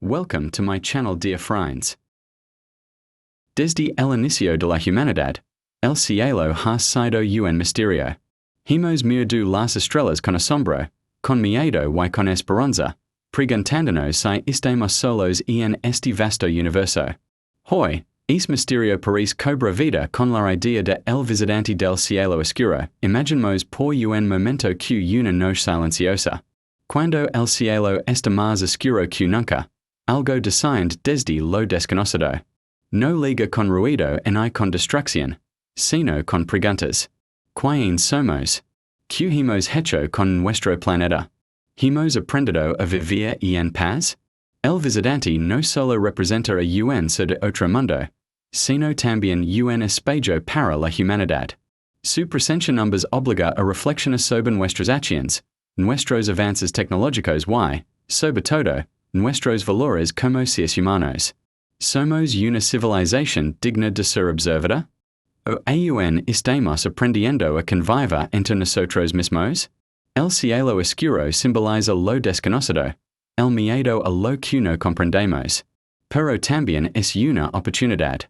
Welcome to my channel, dear friends. Desde el inicio de la humanidad, el cielo ha sido un misterio. Hemos mirado las estrellas con asombro, con miedo y con esperanza, preguntándonos si estamos solos en este vasto universo. Hoy, es misterio parece cobra vida con la idea de el visitante del cielo oscuro. Imaginemos por un momento que una noche silenciosa. Cuando el cielo está más oscuro que nunca, algo desciende desde lo desconocido. No liga con ruido ni con distracción, sino con preguntas. ¿Quién somos? ¿Qué hemos hecho con nuestro planeta? ¿Hemos aprendido a vivir en paz? El visitante no solo representa a un ser de otro mundo, sino también un espejo para la humanidad. Su presencia nos obliga a reflexionar sobre nuestras acciones, nuestros avances tecnológicos y, sobre todo, nuestros valores como seres humanos. ¿Somos una civilización digna de ser observada? ¿O aún estamos aprendiendo a convivir entre nosotros mismos? El cielo oscuro simboliza lo desconocido, el miedo a lo que no comprendemos. Pero también es una oportunidad.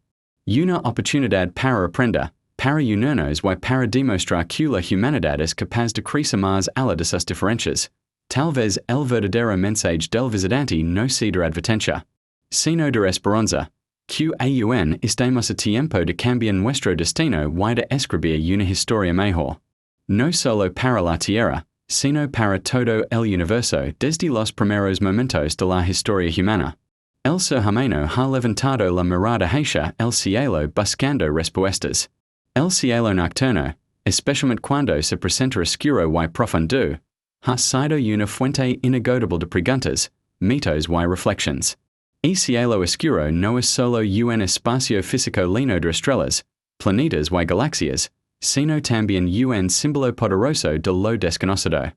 Una oportunidad para aprender, para unirnos y para demostrar que la humanidad es capaz de crecer más allá de sus diferencias. Tal vez el verdadero mensaje del visitante no sea de advertencia, sino de esperanza, que aún estamos a tiempo de cambiar nuestro destino y de escribir una historia mejor. No solo para la Tierra, sino para todo el universo desde los primeros momentos de la historia humana. El ser humano ha levantado la mirada hacia el cielo buscando respuestas. El cielo nocturno, especialmente cuando se presenta oscuro y profundo, ha sido una fuente inagotable de preguntas, mitos y reflexiones. El cielo oscuro no es solo un espacio físico lleno de estrellas, planetas y galaxias, sino también un símbolo poderoso de lo desconocido.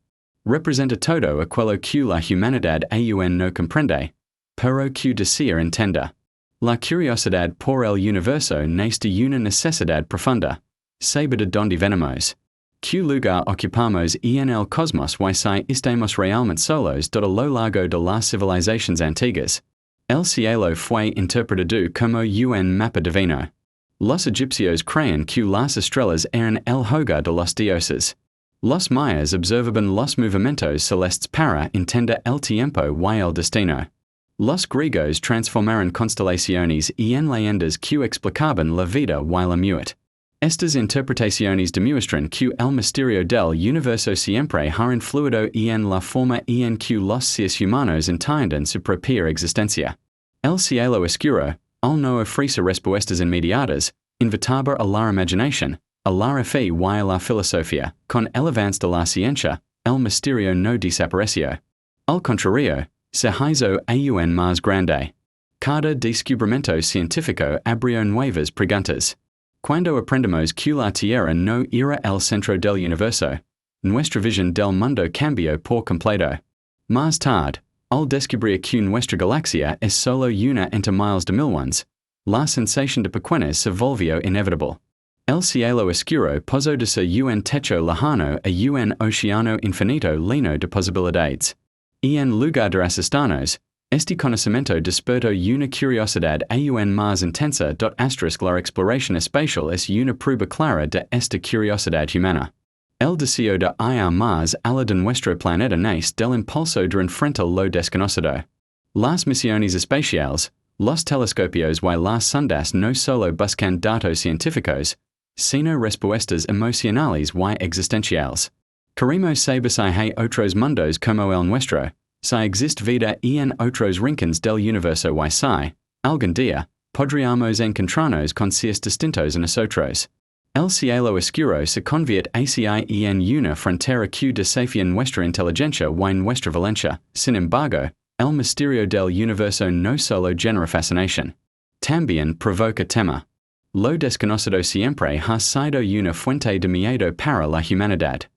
Representa todo aquello que la humanidad aún no comprende, pero que desea entender. La curiosidad por el universo nace de una necesidad profunda, saber de dónde venimos. ¿Qué lugar ocupamos en el cosmos y si estamos realmente solos de lo largo de las civilizaciones antiguas? El cielo fue interpretado como un mapa divino. Los egipcios creían que las estrellas eran el hogar de los dioses. Los mayas observaban los movimientos celestes para entender el tiempo y el destino. Los griegos transformaron constelaciones en leyendas que explicaban la vida y la muerte. Estas interpretaciones demuestran que el misterio del universo siempre ha influido en la forma en que los seres humanos entienden su propia existencia. El cielo oscuro, al no ofrecer respuestas inmediatas, invitaba a la imaginación, a la fe y a la filosofía. Con el avance de la ciencia, el misterio no desapareció. Al contrario, se hizo aún más grande. Cada descubrimiento científico abrió nuevas preguntas. Cuando aprendemos que la Tierra no era el centro del universo, nuestra visión del mundo cambió por completo. Más tarde, al descubrir que nuestra galaxia es solo una entre miles de millones, la sensación de pequeñez se volvió inevitable. El cielo oscuro pasó de ser un techo lejano a un océano infinito lleno de posibilidades. Y en lugar de asustarnos, este conocimiento despertó una curiosidad aún más intensa. La exploración espacial es una prueba clara de esta curiosidad humana. El deseo de ir más allá de nuestro planeta nace del impulso de enfrentar lo desconocido. Las misiones espaciales, los telescopios y las sondas no solo buscan datos científicos, sino respuestas emocionales y existenciales. Queremos saber si hay otros mundos como el nuestro, si existe vida en otros rincones del universo y si, algún día, podríamos encontrarnos con seres distintos a nosotros. El cielo oscuro se convierte hacia en una frontera que desafía nuestra inteligencia y nuestra valencia. Sin embargo, el misterio del universo no solo genera fascinación, también provoca temor. Lo desconocido siempre ha sido una fuente de miedo para la humanidad.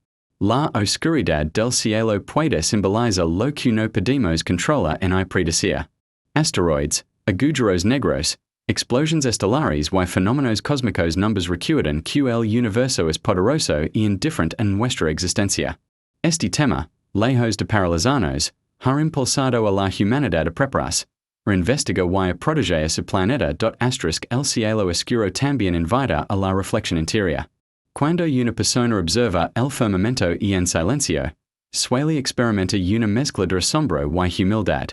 La oscuridad del cielo puede simbolizar lo que no podemos controlar ni predecir. Asteroides, agujeros negros, explosiones estelares y fenómenos cósmicos nos recuerdan que el universo es poderoso y indiferente en nuestra existencia. Este tema, lejos de paralizarnos, ha impulsado a la humanidad a prepararse, Investiga y protege a su planeta. El cielo oscuro también invita a la reflexión interior. Cuando una persona observa el firmamento y en silencio, suele experimenta una mezcla de asombro y humildad.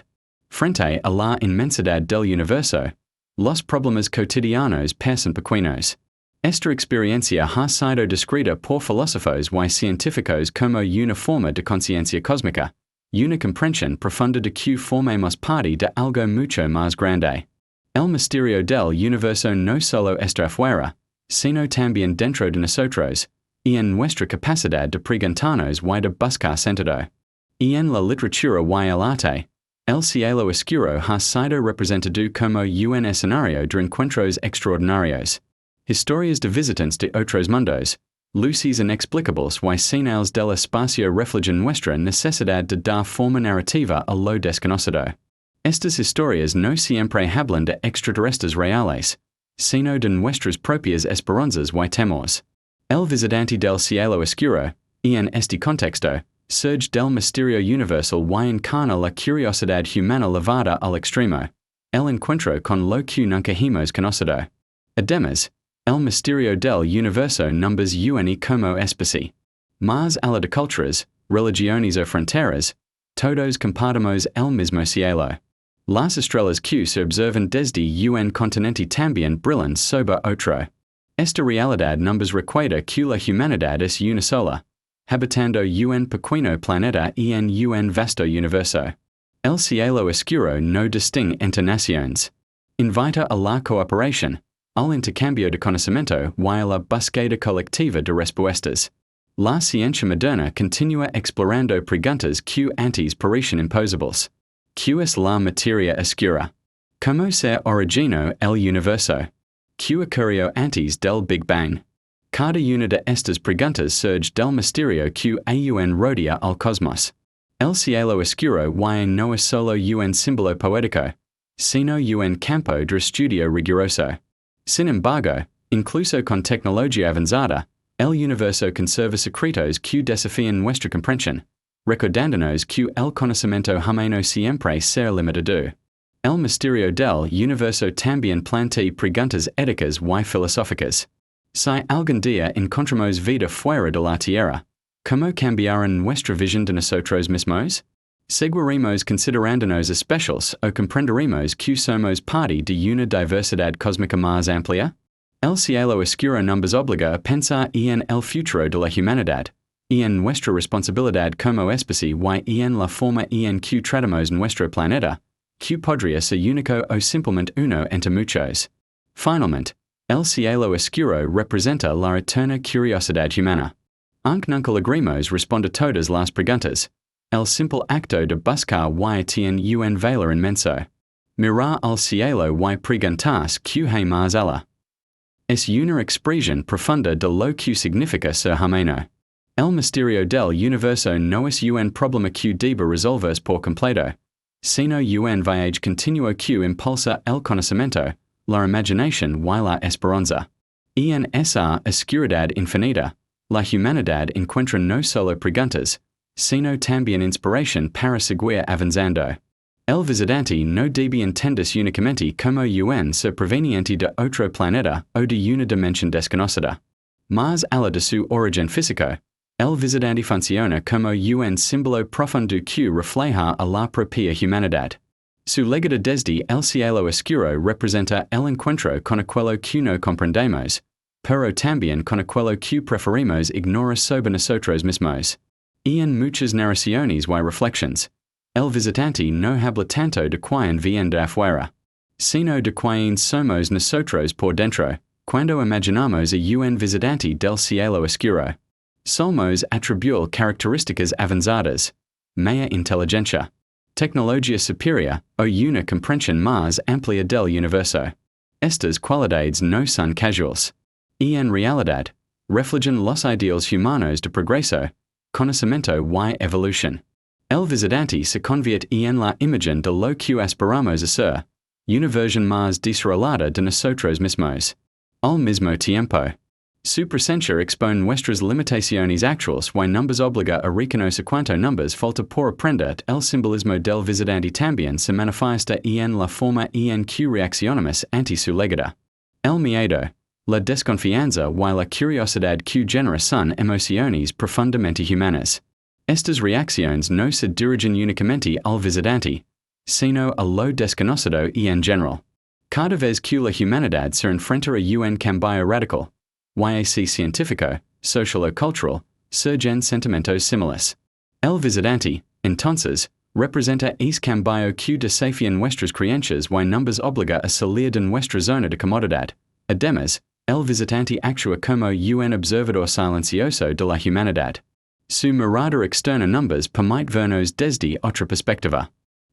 Frente a la inmensidad del universo, los problemas cotidianos parecen pequeños. Esta experiencia ha sido descrita por filósofos y científicos como una forma de conciencia cósmica, una comprensión profunda de que formamos parte de algo mucho más grande. El misterio del universo no solo está afuera, sino también dentro de nosotros, y en nuestra capacidad de preguntarnos y de buscar sentido. Y en la literatura y el arte, el cielo oscuro ha sido representado como un escenario de encuentros extraordinarios. Historias de visitantes de otros mundos, luces inexplicables y señales del espacio reflejan nuestra necesidad de dar forma narrativa a lo desconocido. Estas historias no siempre hablan de extraterrestres reales, sino de nuestras propias esperanzas y temores. El visitante del cielo oscuro, y en este contexto, surge del misterio universal y encarna la curiosidad humana llevada al extremo, el encuentro con lo que nunca hemos conocido. Además, el misterio del universo numbers une como especie. Más allá de culturas, religiones o fronteras, todos compartimos el mismo cielo. Las estrellas que se observan desde un continente también brillan sobre otro. Esta realidad numbers recuerda que la humanidad es una sola, habitando un pequeño planeta y en un vasto universo. El cielo oscuro no distingue entre naciones. Invita a la cooperación, al intercambio de conocimiento y a la búsqueda colectiva de respuestas. La ciencia moderna continúa explorando preguntas que antes parecían imposibles. ¿Qué es la materia oscura? ¿Cómo se originó el universo? ¿Qué ocurrió antes del Big Bang? Cada una de estas preguntas surge del misterio que aún rodea al cosmos. El cielo oscuro y no es solo un símbolo poético, sino un campo de estudio riguroso. Sin embargo, incluso con tecnología avanzada, el universo conserva secretos que desafían nuestra comprensión, recordándonos que el conocimiento humano siempre será limitado. El misterio del universo también plantea preguntas éticas y filosóficas. Si algún día encontramos vida fuera de la Tierra, ¿cómo cambiarán nuestra visión de nosotros mismos? ¿Seguiremos considerándonos especiales o comprenderemos que somos parte de una diversidad cósmica más amplia? El cielo oscuro nos obliga a pensar en el futuro de la humanidad, y en nuestra responsabilidad como especie y en la forma en que tratamos nuestro planeta, que podría ser único o simplemente uno entre muchos. Finalmente, el cielo oscuro representa la eterna curiosidad humana. Aunque nunca logremos responder todas las preguntas, el simple acto de buscar y tiene un valor inmenso. Mirar al cielo y preguntarse qué hay más allá. Es una expresión profunda de lo que significa ser humano. El misterio del universo no es un problema que deba resolverse por completo, sino un viaje continuo que impulsa el conocimiento, la imaginación y la esperanza. Y en esa oscuridad infinita, la humanidad encuentra no solo preguntas, sino también inspiración para seguir avanzando. El visitante no debe entenderse únicamente como un ser proveniente de otro planeta o de una dimensión desconocida. Más allá de su origen físico, el visitante funciona como un símbolo profundo que refleja a la propia humanidad. Su legado desde el cielo oscuro representa el encuentro con aquello que no comprendemos, pero también con aquello que preferimos ignorar sobre nosotros mismos. Y en muchas narraciones y reflexiones, el visitante no habla tanto de quien viene de afuera, sino de quien somos nosotros por dentro, cuando imaginamos a un visitante del cielo oscuro. Solemos atribuir características avanzadas, maya inteligencia, tecnología superior o una comprensión más amplia del universo. Estas cualidades no son casuales, y en realidad, reflejan los ideales humanos de progreso, conocimiento y evolución. El visitante se convierte en la imagen de lo que aspiramos a ser, una versión más desarrollada de nosotros mismos. Al mismo tiempo, Su presencia expone nuestras limitaciones actuales y nos obliga a reconocer cuanto numbers falta por aprender. El simbolismo del visitante también se manifiesta en la forma en que reaccionamos ante su legado. El miedo, la desconfianza y la curiosidad que genera son emociones profundamente humanas. Estas reacciones no se dirigen únicamente al visitante, sino a lo desconocido en general. Cada vez que la humanidad se enfrenta a un cambio radical, y científico, social o cultural, surgen sentimientos similares. El visitante, entonces, representa ese cambio que desafían nuestras creencias y nos obliga a salir de nuestra zona de comodidad. Además, el visitante actúa como un observador silencioso de la humanidad. Su mirada externa nos permite vernos desde otra perspectiva.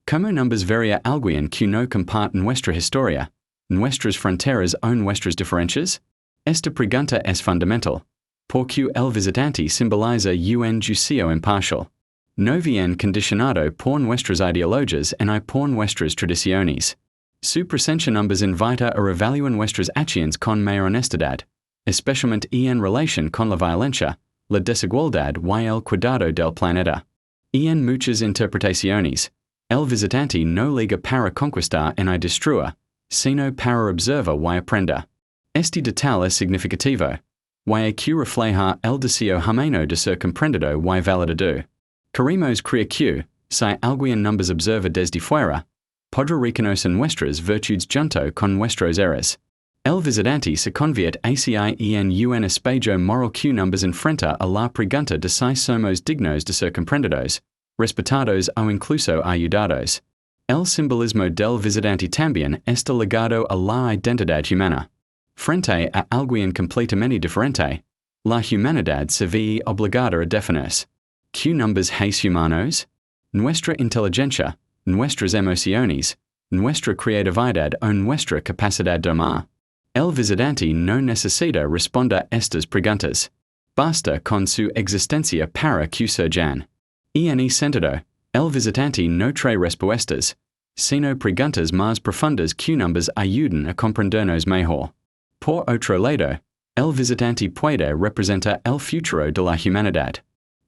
Como nos vería alguien que no comparte nuestra historia, nuestras fronteras o nuestras diferencias? Esta pregunta es fundamental, porque el visitante simboliza un juicio imparcial. No bien condicionado por nuestras ideologías y por nuestras tradiciones. Su presencia nos invita a evaluar nuestras acciones con mayor honestidad, especialmente en relación con la violencia, la desigualdad y el cuidado del planeta. En muchas interpretaciones, el visitante no liga para conquistar y destruir, sino para observar y aprender. Este detalle es significativo, y que refleja el deseo genuino de ser comprendido y validado. Queremos creer que, si alguien nos observa desde fuera, podrá reconocer nuestras virtudes junto con nuestros errores. El visitante se convierte así en un espejo moral que nos enfrenta a la pregunta de si somos dignos de ser comprendidos, respetados o incluso ayudados. El simbolismo del visitante también está ligado a la identidad humana. Frente a alguien completamente diferente, la humanidad se ve obligada a definirse. ¿Qué nos hace humanos? Nuestra inteligencia, nuestras emociones, nuestra creatividad o nuestra capacidad de amar. El visitante no necesita responder a estas preguntas. Basta con su existencia para que surjan. En ese sentido, el visitante no trae respuestas, sino preguntas más profundas que nos ayudan a comprendernos mejor. Por otro lado, el visitante puede representar el futuro de la humanidad.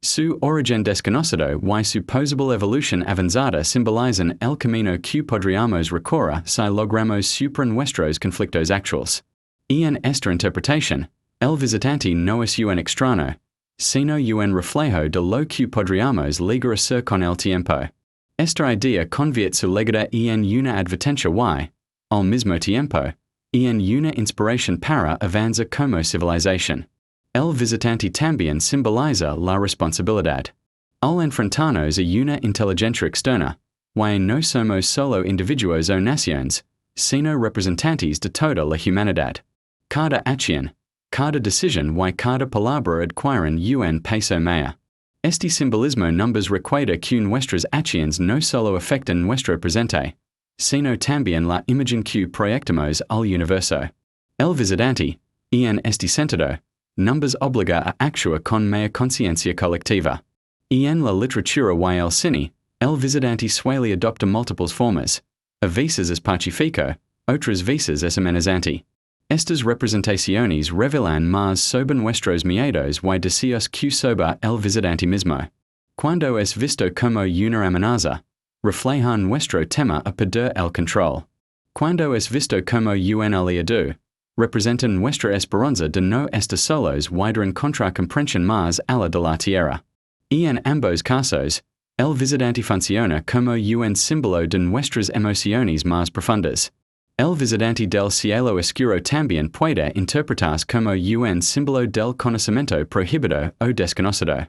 Su origen desconocido y su posible evolución avanzada simbolizan el camino que podríamos recorrer si logramos superar nuestros conflictos actuales. En esta interpretación, el visitante no es un extraño, sino un reflejo de lo que podríamos llegar a ser con el tiempo. Esta idea convierte su legado en una advertencia y, al mismo tiempo, en una inspiración para avanzar como civilización. El visitante también simboliza la responsabilidad. Al enfrentarnos a una inteligencia externa, y no somos solo individuos o naciones, sino representantes de toda la humanidad. Cada acción, cada decisión y cada palabra adquieren un peso mayor. Este simbolismo nos recuerda que nuestras acciones no solo afectan nuestro presente, sino también la imagen que proyectamos al universo. El visitante, en este sentido, nos obliga a actuar con mayor conciencia colectiva. En la literatura y el cine, el visitante suele adopta múltiples formas. A veces es pacífico, otras veces es amenazante. Estas representaciones revelan más sobre nuestros miedos y deseos que sobre el visitante mismo. Cuando es visto como una amenaza, reflejan nuestro tema a perder el control. Cuando es visto como un aliado, representan nuestra esperanza de no estar solos y encontrar comprensión más a la de la tierra. En ambos casos, el visitante funciona como un símbolo de nuestras emociones más profundas. El visitante del cielo oscuro también puede interpretarse como un símbolo del conocimiento prohibido o desconocido.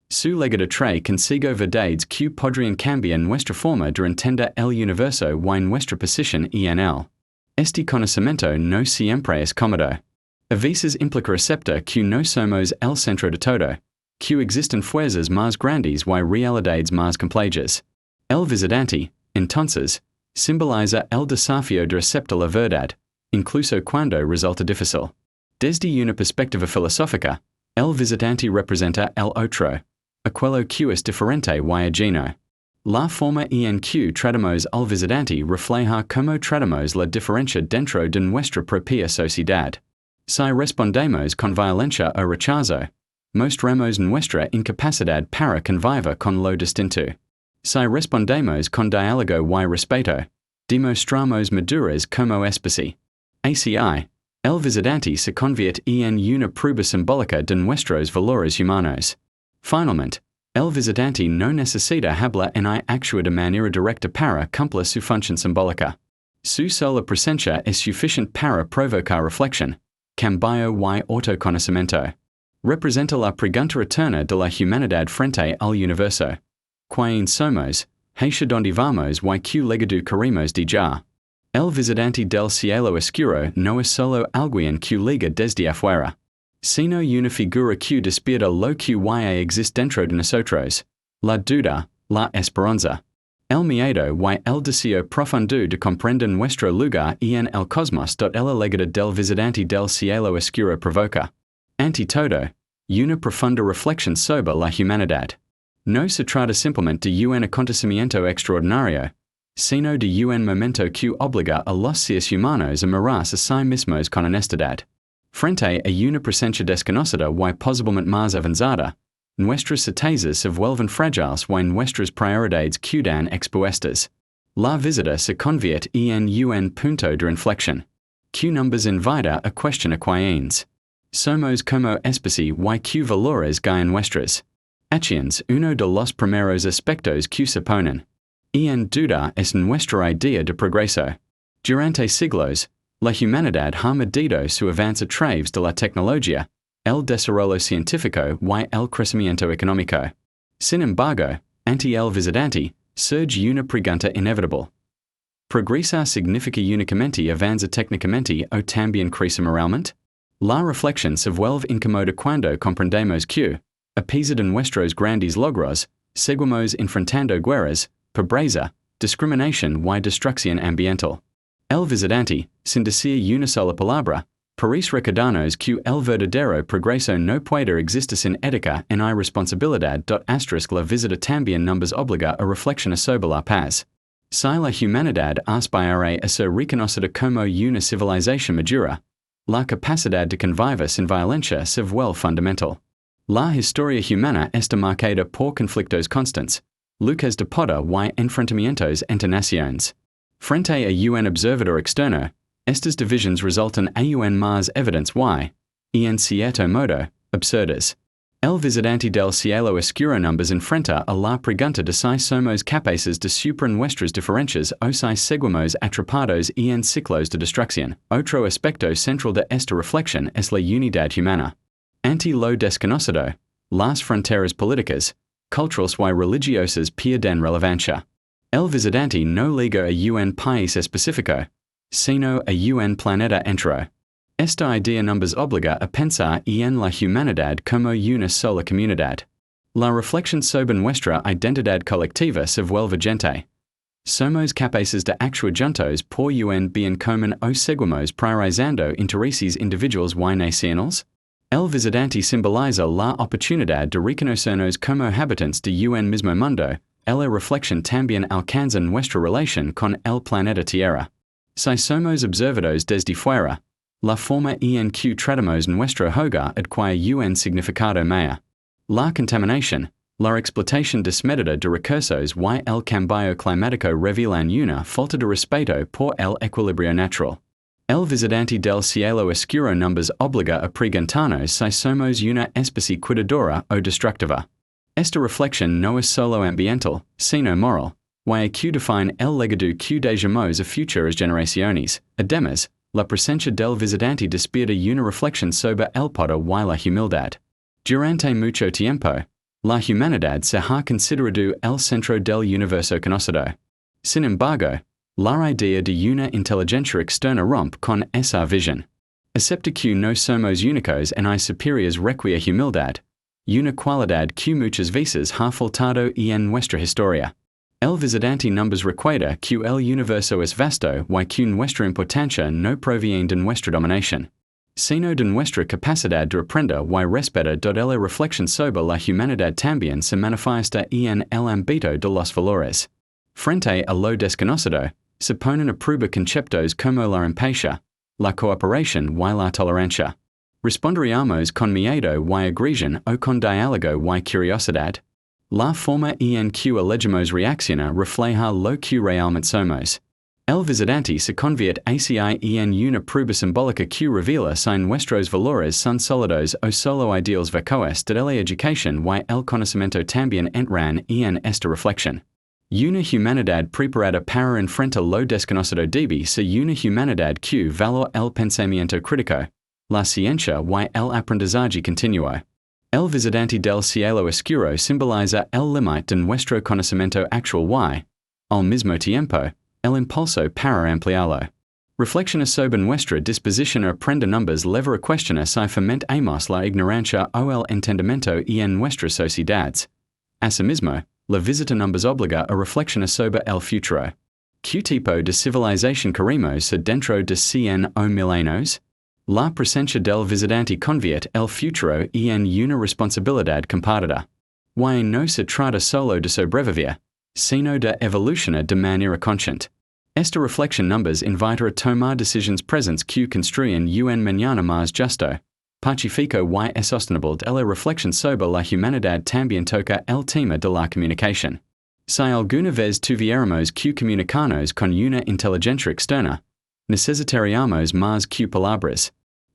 Su legado trae consigo verdades que podrían cambiar nuestra forma de entender el universo y nuestra posición en él. Este conocimiento no siempre es cómodo. A veces implica aceptar que no somos el centro de todo, que existen fuerzas más grandes y realidades más complejas. El visitante, entonces, simboliza el desafío de aceptar la verdad, incluso cuando resulta difícil. Desde una perspectiva filosófica, el visitante representa el otro, aquello que es diferente y ajeno. La forma en que tratamos al visitante refleja cómo tratamos la diferencia dentro de nuestra propia sociedad. Si respondemos con violencia o rechazo, mostramos nuestra incapacidad para convivir con lo distinto. Si respondemos con diálogo y respeto, demostramos maduras como especie. ACI, el visitante se convierte en una prueba simbólica de nuestros valores humanos. Finalmente, el visitante no necesita hablar ni actuar de manera directa para cumplir su función simbólica. Su sola presencia es suficiente para provocar reflexión, cambio y autoconocimiento. Representa la pregunta eterna de la humanidad frente al universo. ¿Quién somos? ¿Hacia dónde vamos y qué legado queremos dejar? El visitante del cielo oscuro no es solo alguien que liga desde afuera, sino una figura que despierta lo que ya existe dentro de nosotros, la duda, la esperanza, el miedo y el deseo profundo de comprender nuestro lugar en el cosmos. El legado del visitante del cielo oscuro provoca, ante todo, una profunda reflexión sobre la humanidad. No se trata simplemente de un acontecimiento extraordinario, sino de un momento que obliga a los seres humanos a mirarse a sí mismos con honestidad. Frente a una presencia desconocida y posiblemente más avanzada, nuestras certezas se vuelven frágiles y nuestras prioridades quedan expuestas. La visita se convierte en un punto de inflexión, que nos invita a cuestionar quiénes somos como especie y qué valores guían nuestras acciones. Uno de los primeros aspectos que se ponen en duda es nuestra idea de progreso. Durante siglos, la humanidad ha medido su avance a través de la tecnología, el desarrollo científico y el crecimiento económico. Sin embargo, ante el visitante, surge una pregunta inevitable. ¿Progresar significa únicamente avanzar técnicamente o también crecer moralmente? La reflexión se vuelve incómoda cuando comprendemos que, a pesar de nuestros grandes logros, seguimos enfrentando guerras, pobreza, discriminación y destrucción ambiental. El visitante, sin decir una sola palabra, parece recordarnos que el verdadero progreso no puede existir sin ética ni responsabilidad. La visita también nos obliga a reflexionar sobre la paz. Si la humanidad aspira a ser reconocida como una civilización madura, la capacidad de convivir sin violencia se vuelve fundamental. La historia humana está marcada por conflictos constantes, luchas de poder y enfrentamientos entre naciones. Frente a un observador externo, estas divisiones resultan aún más evidentes y, en cierto modo, absurdas. El visitante del cielo oscuro nos enfrenta a la pregunta de si somos capaces de superar nuestras diferencias o si seguimos atrapados en ciclos de destrucción. Otro aspecto central de esta reflexión es la unidad humana. Ante lo desconocido, las fronteras políticas, culturales y religiosas pierden relevancia. El visitante no liga a un país específico, sino a un planeta entero. Esta idea nos obliga a pensar en la humanidad como una sola comunidad. La reflexión sobre nuestra identidad colectiva se vuelve urgente. ¿Somos capaces de actuar juntos por un bien común o seguimos priorizando intereses individuales y nacionales? El visitante simboliza la oportunidad de reconocernos como habitantes de un mismo mundo. La reflexión también alcanza nuestra relación con el planeta Tierra. Si somos observados desde fuera, la forma en que tratamos nuestro hogar adquiere un significado mayor. La contaminación, la explotación desmedida de recursos y el cambio climático revelan una falta de respeto por el equilibrio natural. El visitante del cielo oscuro nos obliga a preguntarnos si somos una especie cuidadora o destructiva. Esta reflexión no es solo ambiental, sino moral, y que define el legado que dejamos a futuras generaciones. Además, la presencia del visitante despierta una reflexión sobre el poder y la humildad. Durante mucho tiempo, la humanidad se ha considerado el centro del universo conocido. Sin embargo, la idea de una inteligencia externa rompe con esa visión. Acepta que no somos únicos y superiores requiere humildad, una cualidad que muchas veces ha faltado en nuestra historia. El visitante nos recuerda que el universo es vasto y que nuestra importancia no proviene de nuestra dominación, sino de nuestra capacidad de aprender y respetar. La reflexión sobre la humanidad también se manifiesta en el ámbito de los valores. Frente a lo desconocido, se ponen a prueba conceptos como la empatía, la cooperación y la tolerancia. Responderiamos con miedo y agresión o con diálogo y curiosidad. La forma en que elegimos reacciona refleja lo que realmente somos. El visitante se convierte así en una prueba simbólica que revela si nuestros valores son sólidos o solo ideales vacíos de la educación y el conocimiento también entran en esta reflexión. Una humanidad preparada para enfrentar lo desconocido debe ser una humanidad que valora el pensamiento crítico, la ciencia y el aprendizaje continuo. El visitante del cielo oscuro simboliza el límite de nuestro conocimiento actual y, al mismo tiempo, el impulso para ampliarlo. Reflexiona sobre nuestra disposición a aprender numbers leva a cuestionar si fomentamos la ignorancia o el entendimiento en nuestras sociedades. Asimismo, la visita numbers obliga a reflexionar sobre el futuro. ¿Qué tipo de civilización queremos ser dentro de 100 o 1000 años? La presencia del visitante convierte el futuro en una responsabilidad compartida. Y no se trata solo de sobrevivir, sino de evolucionar de manera consciente. Esta reflexión numbers invita a tomar decisiones presentes que construyen un mañana más justo, pacífico y sostenible. De la reflexión sobre la humanidad también toca el tema de la comunicación. Si alguna vez tuviéramos que comunicarnos con una inteligencia externa, necesitaríamos más que palabras.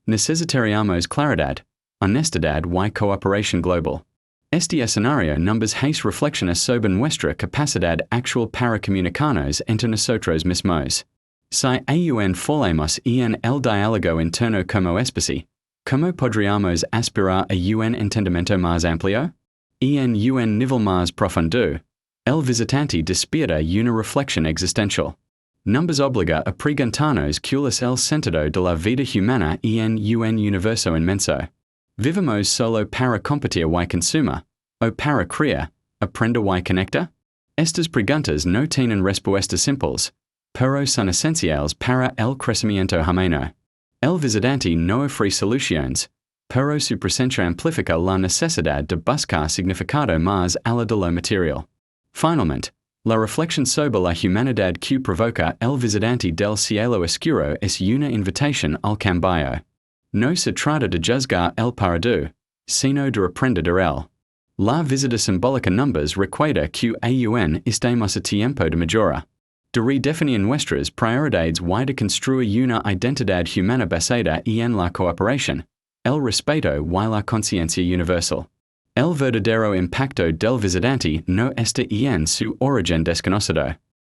Necesitaríamos claridad, honestidad y cooperación global. Este escenario numbers hace reflexiona sobre nuestra capacidad actual para comunicarnos entre nosotros mismos. Si aún fallamos en el diálogo interno como especie, ¿cómo podríamos aspirar a un entendimiento más amplio? En un nivel más profundo, el visitante despierta una reflexión existencial. Numbers obliga a preguntarnos cuál es el sentido de la vida humana en un universo inmenso. ¿Vivimos solo para competir y consumir, o para crear, aprender y conectar? Estas preguntas no tienen respuestas simples, pero son esenciales para el crecimiento humano. El visitante no ofrece soluciones, pero su presencia amplifica la necesidad de buscar significado más allá de lo material. Finalmente, la reflexión sobre la humanidad que provoca el visitante del cielo oscuro es una invitación al cambio. No se trata de juzgar el pasado, sino de aprender de él. La visita simbólica numbers recuerda que aún estamos a tiempo de mejora, de redefinir nuestras prioridades y de construir una identidad humana basada en la cooperación, el respeto y la conciencia universal. El verdadero impacto del visitante no está en su origen desconocido,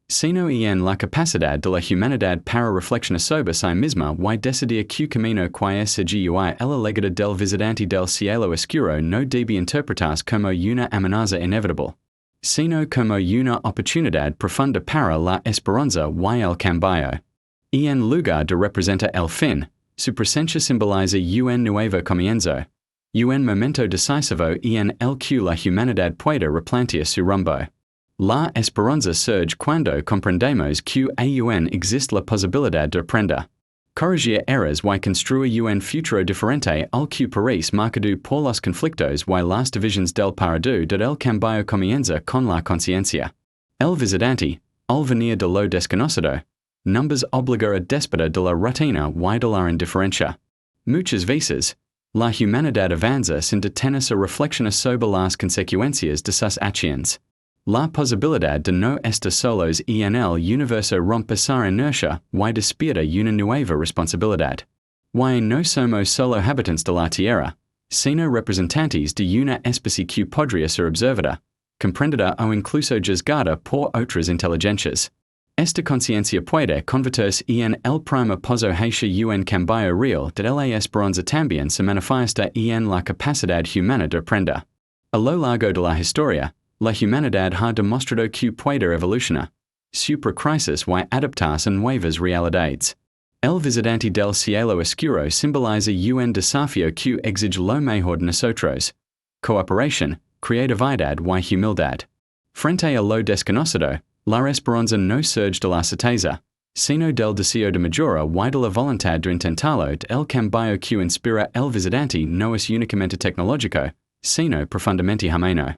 sino en la capacidad de la humanidad para reflexionar sobre sí misma y decidir qué camino que seguir. El legado del visitante del cielo oscuro no debe interpretarse como una amenaza inevitable, sino como una oportunidad profunda para la esperanza y el cambio. En lugar de representar el fin, su presencia simboliza un nuevo comienzo, un momento decisivo en el que la humanidad puede replantear su rumbo. La esperanza surge cuando comprendemos que aún existe la posibilidad de aprender, corregir errores y construir un futuro diferente al que parece marcado por los conflictos y las divisiones del pasado. El cambio comienza con la conciencia. El visitante, al venir de lo desconocido, numbers obliga a despertar de la rutina y de la indiferencia. Muchas veces, la humanidad avanza sin detenerse a reflexionar sobre las consecuencias de sus acciones. La posibilidad de no estar solos en el universo rompe esa inercia y despierta una nueva responsabilidad. Y no somos solo habitantes de la Tierra, sino representantes de una especie que podría ser observada, comprendida o incluso juzgada por otras inteligencias. Esta conciencia puede convertirse en el primer paso hacia un cambio real de la esperanza también se manifiesta en la capacidad humana de aprender. A lo largo de la historia, la humanidad ha demostrado que puede evolucionar, superar crisis y adaptarse a nuevas realidades. El visitante del cielo oscuro simboliza un desafío que exige lo mejor de nosotros: cooperación, creatividad y humildad. Frente a lo desconocido, la esperanza no surge de la certeza, sino del deseo de mejora y de la voluntad de intentarlo. El cambio que inspira el visitante no es únicamente tecnológico, sino profundamente humano.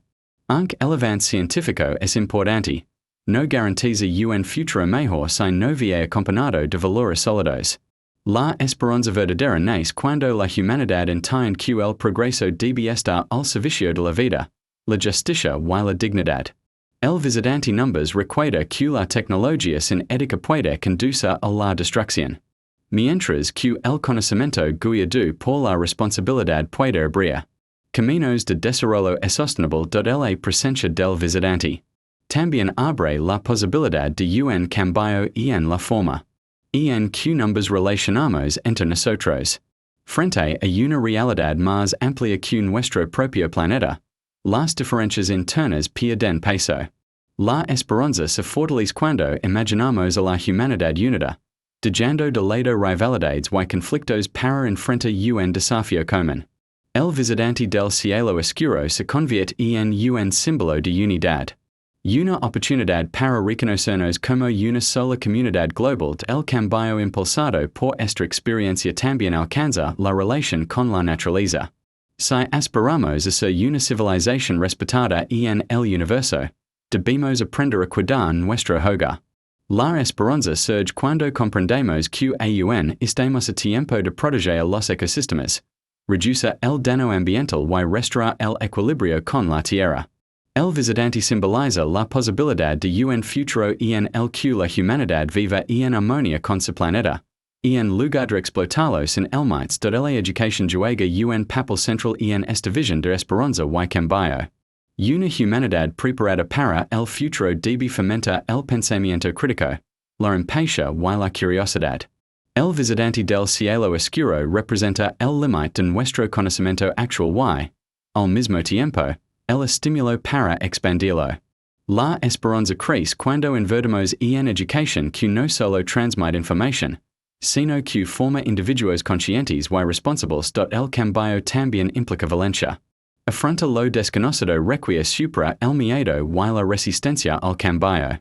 Aunque el avance científico es importante, no garantiza un futuro mejor si no viene acompañado de valores sólidos. La esperanza verdadera nace cuando la humanidad entiende que el progreso debe estar al servicio de la vida, la justicia y la dignidad. El visitante numbers recuerda que la tecnología sin ética puede conducir a la destrucción. Mientras que el conocimiento guiado por la responsabilidad puede abrir caminos de desarrollo sostenible de la presencia del visitante. También abre la posibilidad de un cambio en la forma en que nos relacionamos entre nosotros. Frente a una realidad más amplia que nuestro propio planeta, las diferencias internas pierden peso. La esperanza se fortalece cuando imaginamos a la humanidad unida, dejando de lado rivalidades y conflictos para enfrentar un desafío común. El visitante del cielo oscuro se convierte en un símbolo de unidad. Una oportunidad para reconocernos como una sola comunidad global. El cambio impulsado por esta experiencia también alcanza la relación con la naturaleza. Si aspiramos a ser una civilización respetada en el universo, debemos aprender a cuidar nuestro hogar. La esperanza surge cuando comprendemos que aún estamos a tiempo de proteger los ecosistemas, reducir el daño ambiental y restaurar el equilibrio con la tierra. El visitante simboliza la posibilidad de un futuro en el que la humanidad viva en armonía con su planeta, en lugar de explotarlo sin límites. De la educación juega un papel central en esta visión de esperanza y cambio. Una humanidad preparada para el futuro debe fomentar el pensamiento crítico, la empatía y la curiosidad. El visitante del cielo oscuro representa el límite de nuestro conocimiento actual y, al mismo tiempo, el estímulo para expandirlo. La esperanza crece cuando invertimos en educación que no solo transmite información, sino que forma individuos conscientes y responsables. El cambio también implica valencia. Afronta lo desconocido requiere supera el miedo y la resistencia al cambio.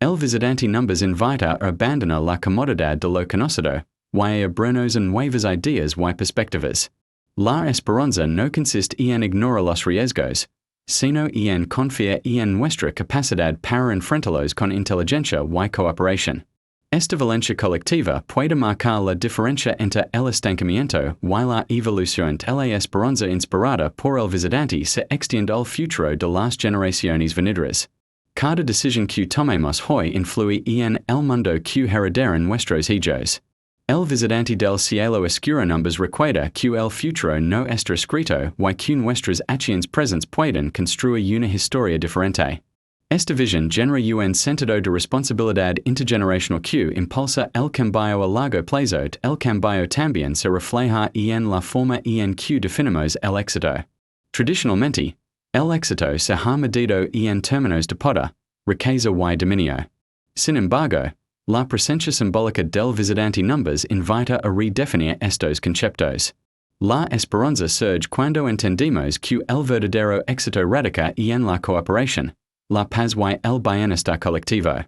El visitante numbers invita a abandonar la comodidad de lo conocido, y a abrirnos a nuevas ideas y perspectivas. La esperanza no consiste en ignorar los riesgos, sino en confiar en nuestra capacidad para enfrentarlos con inteligencia y cooperación. Esta valencia colectiva puede marcar la diferencia entre el estancamiento y la evolución. La esperanza inspirada por el visitante se extiende al futuro de las generaciones venideras. Cada decisión que tomemos hoy influye en el mundo que heredarán nuestros hijos. El visitante del cielo oscuro numbers recuerda que el futuro no está escrito y que nuestras acciones presentes pueden construir una historia diferente. Esta visión genera un sentido de responsabilidad intergeneracional que impulsa el cambio a largo plazo. El cambio también se refleja en la forma en que definimos el éxito. Tradicionalmente, el éxito se ha medido en términos de poder, riqueza y dominio. Sin embargo, la presencia simbólica del visitante numbers invita a redefinir estos conceptos. La esperanza surge cuando entendemos que el verdadero éxito radica en la cooperación, la paz y el bienestar colectivo.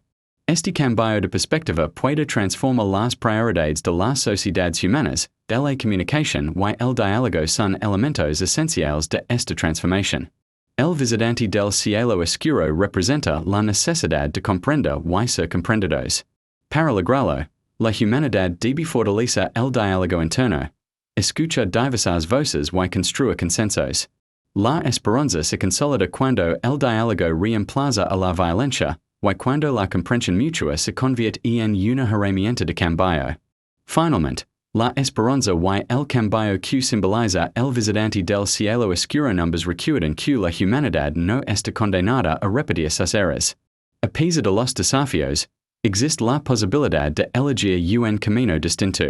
Este cambio de perspectiva puede transformar las prioridades de las sociedades humanas. De la comunicación y el diálogo son elementos esenciales de esta transformación. El visitante del cielo oscuro representa la necesidad de comprender y ser comprendidos. Para lograrlo, la humanidad debe fortalecer el diálogo interno, escuchar diversas voces y construir consensos. La esperanza se consolida cuando el diálogo reemplaza a la violencia y cuando la comprensión mutua se convierte en una herramienta de cambio. Finalmente, la esperanza y el cambio que simboliza el visitante del cielo oscuro numbers recuerdan que la humanidad no está condenada a repetir sus errores. A pesar de los desafíos, existe la posibilidad de elegir un camino distinto.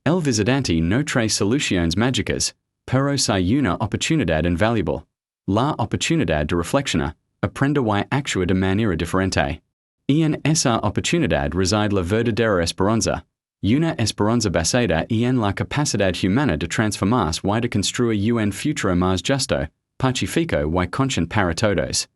El visitante no trae soluciones mágicas, pero hay una oportunidad invaluable. La oportunidad de reflexionar, aprender y actuar de manera diferente. En esa oportunidad reside la verdadera esperanza. Una esperanza basada en la capacidad humana de transformarse y de construir un futuro más justo, pacífico y consciente para todos.